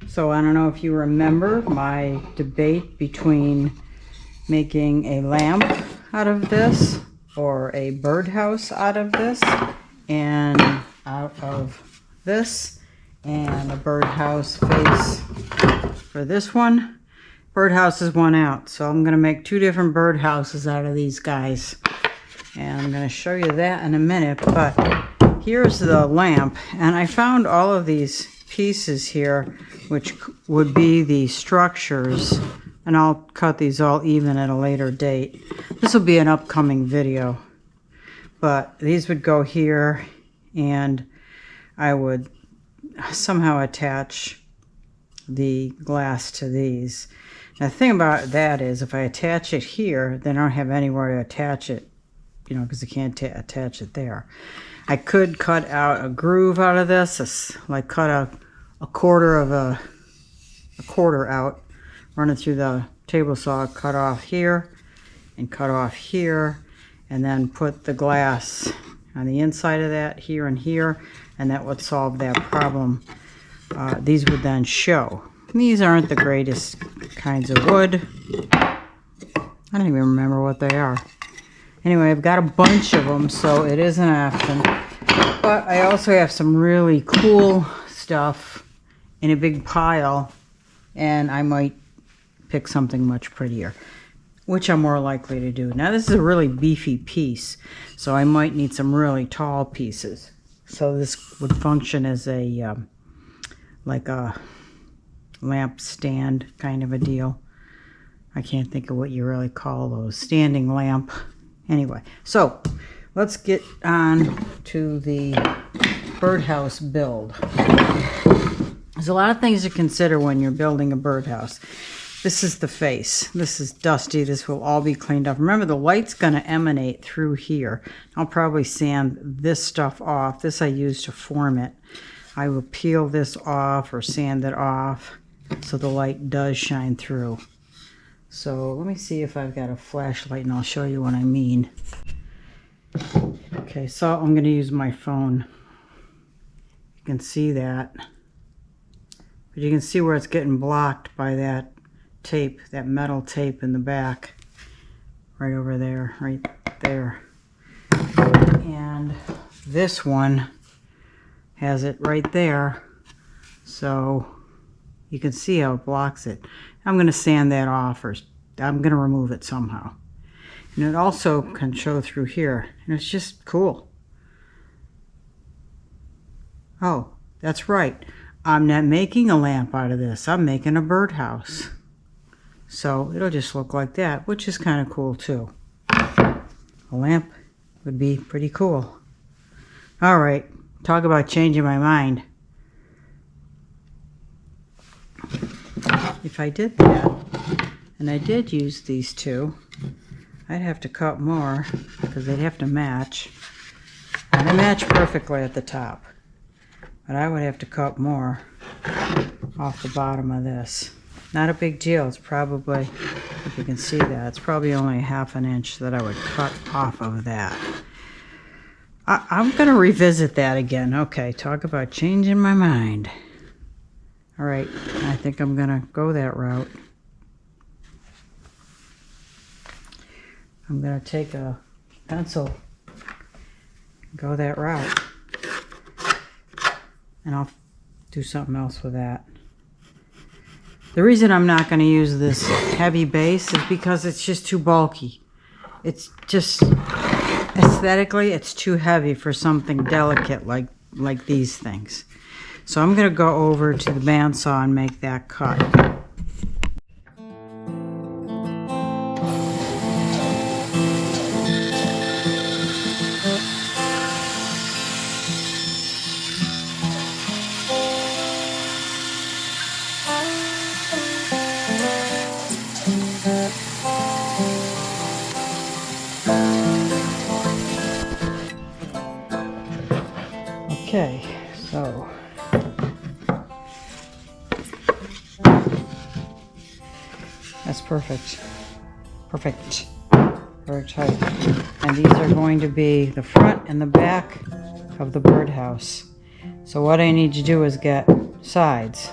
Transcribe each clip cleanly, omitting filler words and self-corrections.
So I don't know if you remember my debate between making a lamp out of this or a birdhouse out of this and out of this, and a birdhouse face for this one. Birdhouse is one out, so I'm going to make two different birdhouses out of these guys, and I'm going to show you that in a minute. But here's the lamp, and I found all of these pieces here, which would be the structures, and I'll cut these all even at a later date. This will be an upcoming video, but these would go here, and I would somehow attach the glass to these. Now the thing about that is, if I attach it here, then I don't have anywhere to attach it, you know, because I can't attach it there. I could cut out a groove out of this, like cut a quarter of a quarter out, run it through the table saw, cut off here and cut off here, and then put the glass on the inside of that, here and here, and that would solve that problem. These would then show. These aren't the greatest kinds of wood. I don't even remember what they are. Anyway, I've got a bunch of them, so it is an option. But I also have some really cool stuff in a big pile, and I might pick something much prettier, which I'm more likely to do. Now this is a really beefy piece, so I might need some really tall pieces. So this would function as a like a lamp stand kind of a deal. I can't think of what you really call those, standing lamp. Anyway, so let's get on to the birdhouse build. There's a lot of things to consider when you're building a birdhouse. This is the face. This is dusty. This will all be cleaned up. Remember, the light's going to emanate through here. I'll probably sand this stuff off. This I use to form it. I will peel this off or sand it off so the light does shine through. So let me see if I've got a flashlight, and I'll show you what I mean. Okay, so I'm going to use my phone. You can see that. But you can see where it's getting blocked by that tape, that metal tape in the back. Right over there, right there. And this one has it right there. So you can see how it blocks it. I'm going to sand that off, or I'm going to remove it somehow. And it also can show through here, and it's just cool. Oh, that's right. I'm not making a lamp out of this. I'm making a birdhouse. So it'll just look like that, which is kind of cool too. A lamp would be pretty cool. All right, talk about changing my mind. If I did that, and I did use these two, I'd have to cut more because they'd have to match. And they match perfectly at the top, but I would have to cut more off the bottom of this. Not a big deal. It's probably, if you can see that, it's probably only 1/2 inch that I would cut off of that. I'm going to revisit that again. Okay, talk about changing my mind. All right, I think I'm going to go that route. I'm going to take a pencil, go that route, and I'll do something else with that. The reason I'm not going to use this heavy base is because it's just too bulky. It's just, aesthetically, it's too heavy for something delicate like these things. So I'm going to go over to the bandsaw and make that cut. Okay, so that's perfect. Perfect. Very tight. And these are going to be the front and the back of the birdhouse. So what I need to do is get sides.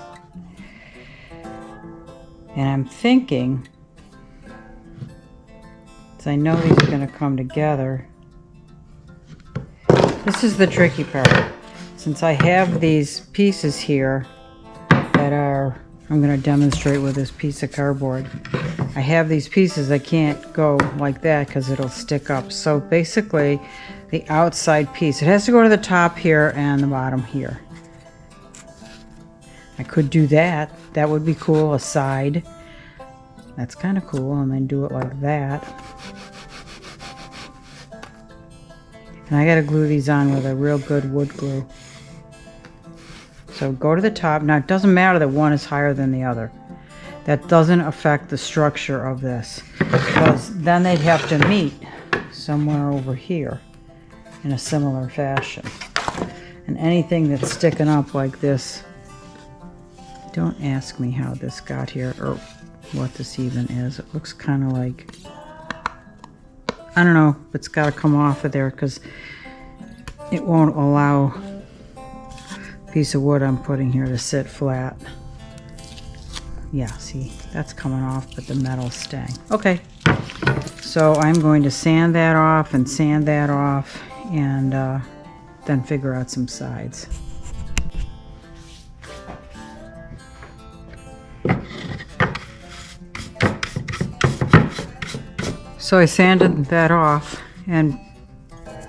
And I'm thinking, so I know these are going to come together. This is the tricky part. Since I have these pieces here that are, I'm going to demonstrate with this piece of cardboard. I have these pieces, I can't go like that because it'll stick up. So basically, the outside piece, it has to go to the top here and the bottom here. I could do that. That would be cool, a side. That's kind of cool, and then do it like that. And I got to glue these on with a real good wood glue. So go to the top. Now it doesn't matter that one is higher than the other. That doesn't affect the structure of this, because then they'd have to meet somewhere over here in a similar fashion. And anything that's sticking up like this, don't ask me how this got here or what this even is. It looks kind of like, I don't know, it's got to come off of there because it won't allow the piece of wood I'm putting here to sit flat. Yeah, see, that's coming off, but the metal's staying. Okay, so I'm going to sand that off and sand that off, and then figure out some sides. So I sanded that off, and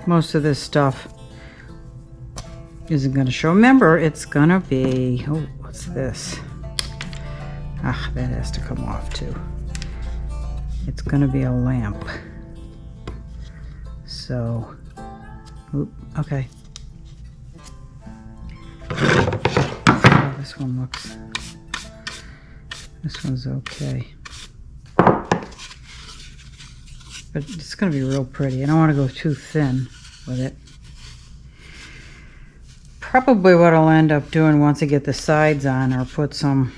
most of this stuff isn't going to show. Remember, it's going to be, oh, what's this? Ah, that has to come off too. It's going to be a lamp. So, okay. Oh, this one looks, this one's okay. But it's going to be real pretty. I don't want to go too thin with it. Probably what I'll end up doing once I get the sides on, or put some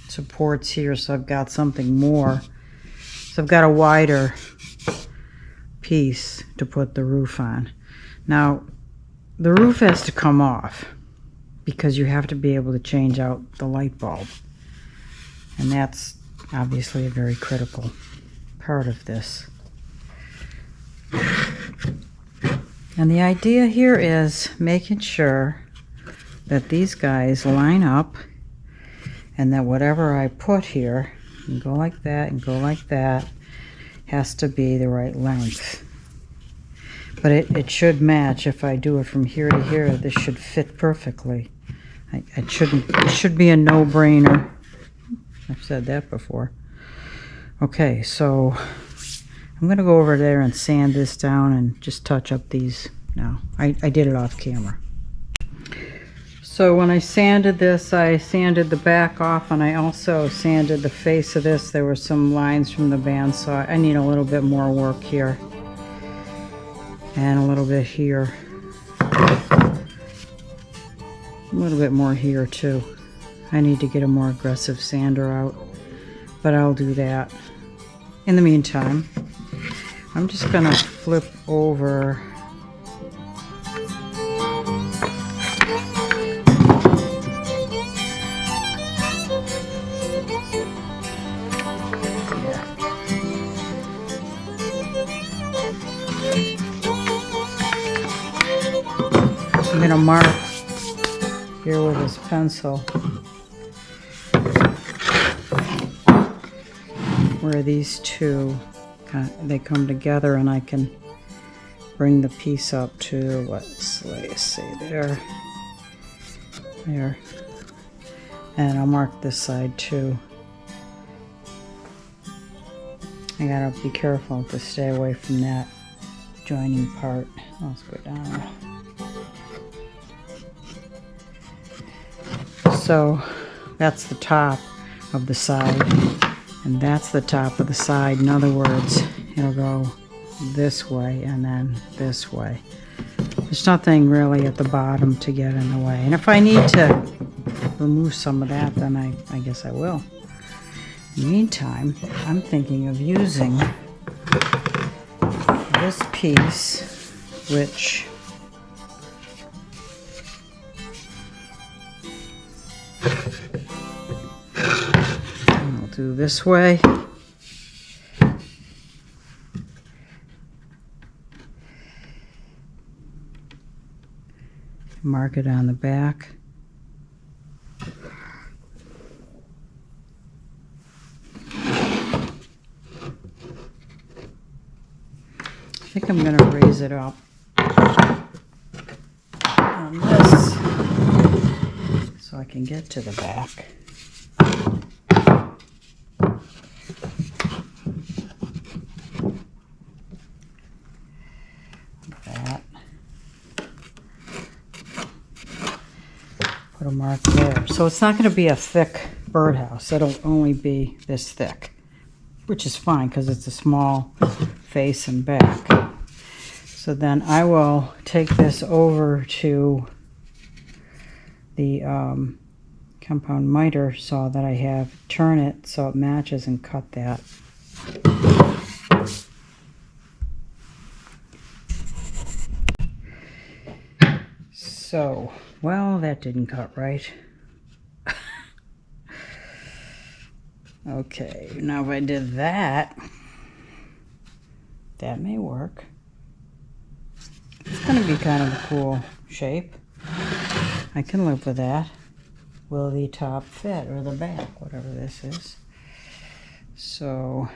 supports here so I've got something more. So I've got a wider piece to put the roof on. Now, the roof has to come off because you have to be able to change out the light bulb. And that's obviously a very critical part of this. And the idea here is making sure that these guys line up, and that whatever I put here, and go like that and go like that, has to be the right length. But it should match. If I do it from here to here, this should fit perfectly. It should be a no-brainer. I've said that before. Okay, so I'm going to go over there and sand this down and just touch up these now. I did it off camera. So when I sanded this, I sanded the back off, and I also sanded the face of this. There were some lines from the bandsaw. I need a little bit more work here. And a little bit here. A little bit more here too. I need to get a more aggressive sander out, but I'll do that. In the meantime, I'm just gonna flip over I'm going to mark here with this pencil where these two, they come together, and I can bring the piece up to, let's say there, and I'll mark this side too. I gotta be careful to stay away from that joining part. Let's go down. So that's the top of the side, and that's the top of the side. In other words, it'll go this way and then this way. There's nothing really at the bottom to get in the way. And if I need to remove some of that, then I guess I will. In the meantime, I'm thinking of using this piece, which through this way. Mark it on the back. I think I'm going to raise it up on this so I can get to the back. Like that. Put a mark there. So it's not going to be a thick birdhouse. It'll only be this thick, which is fine because it's a small face and back. So then I will take this over to the compound miter saw that I have, turn it so it matches and cut that. So, well, that didn't cut right. Okay, now if I did that, that may work. It's going to be kind of a cool shape. I can live with that. Will the top fit, or the back, whatever this is. So,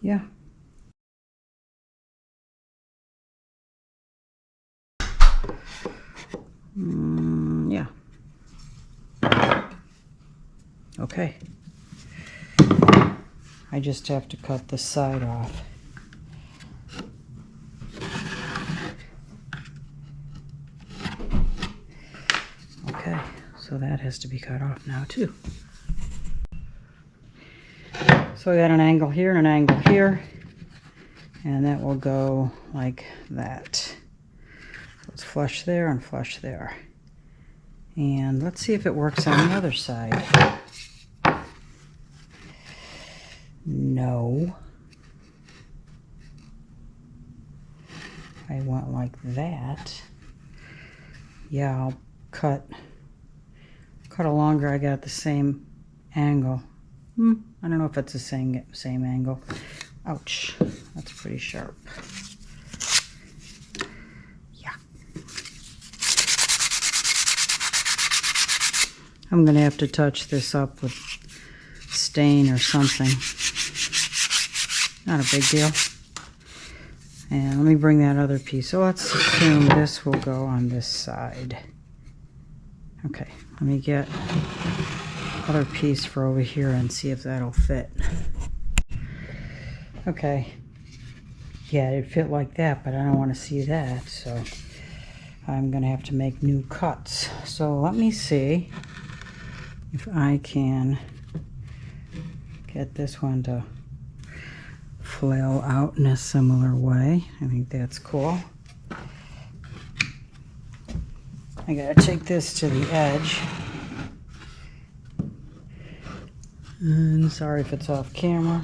yeah. Yeah. Okay. I just have to cut the side off. Okay, so that has to be cut off now too. So I got an angle here and an angle here, and that will go like that. So it's flush there and flush there. And let's see if it works on the other side. No. I want like that. Yeah, I'll cut a longer. I got the same angle. I don't know if it's the same angle. Ouch, that's pretty sharp. Yeah. I'm gonna have to touch this up with stain or something. Not a big deal. And let me bring that other piece. So let's assume this will go on this side. Okay, let me get other piece for over here and see if that'll fit. Okay. Yeah, it'd fit like that, but I don't want to see that, so I'm gonna have to make new cuts. So let me see if I can get this one to flail out in a similar way. I think that's cool. I gotta take this to the edge. And sorry if it's off camera.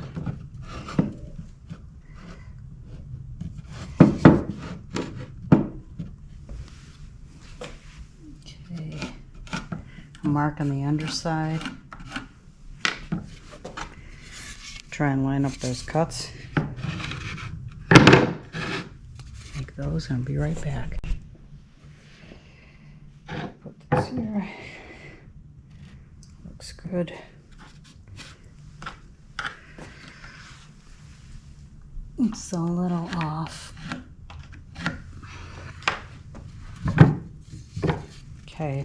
Okay. Mark on the underside. Try and line up those cuts. Make those and I'll be right back. Put this here. Looks good. It's a little off. Okay, I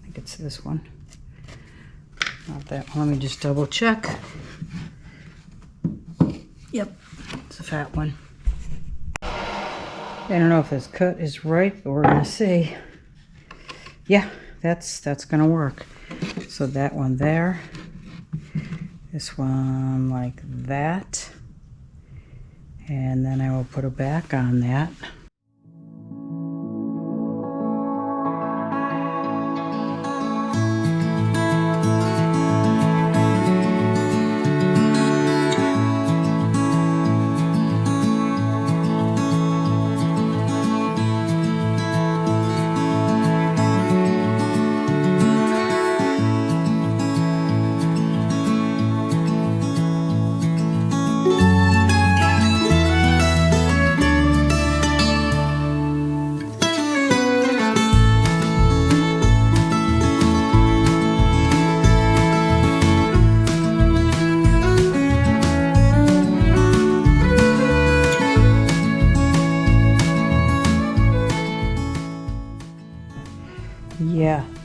think it's this one. Not that one. Let me just double check. Yep, it's a fat one. I don't know if this cut is right, but we're gonna see. Yeah, that's gonna work. So that one there, this one like that, and then I will put a back on that.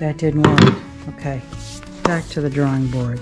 that didn't work. Okay, back to the drawing board.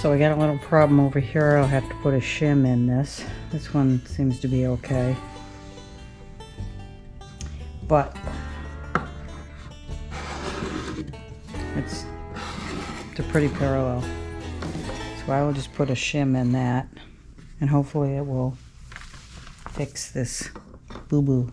So I got a little problem over here. I'll have to put a shim in this. This one seems to be okay. But it's a pretty parallel. So I will just put a shim in that, and hopefully it will fix this boo-boo.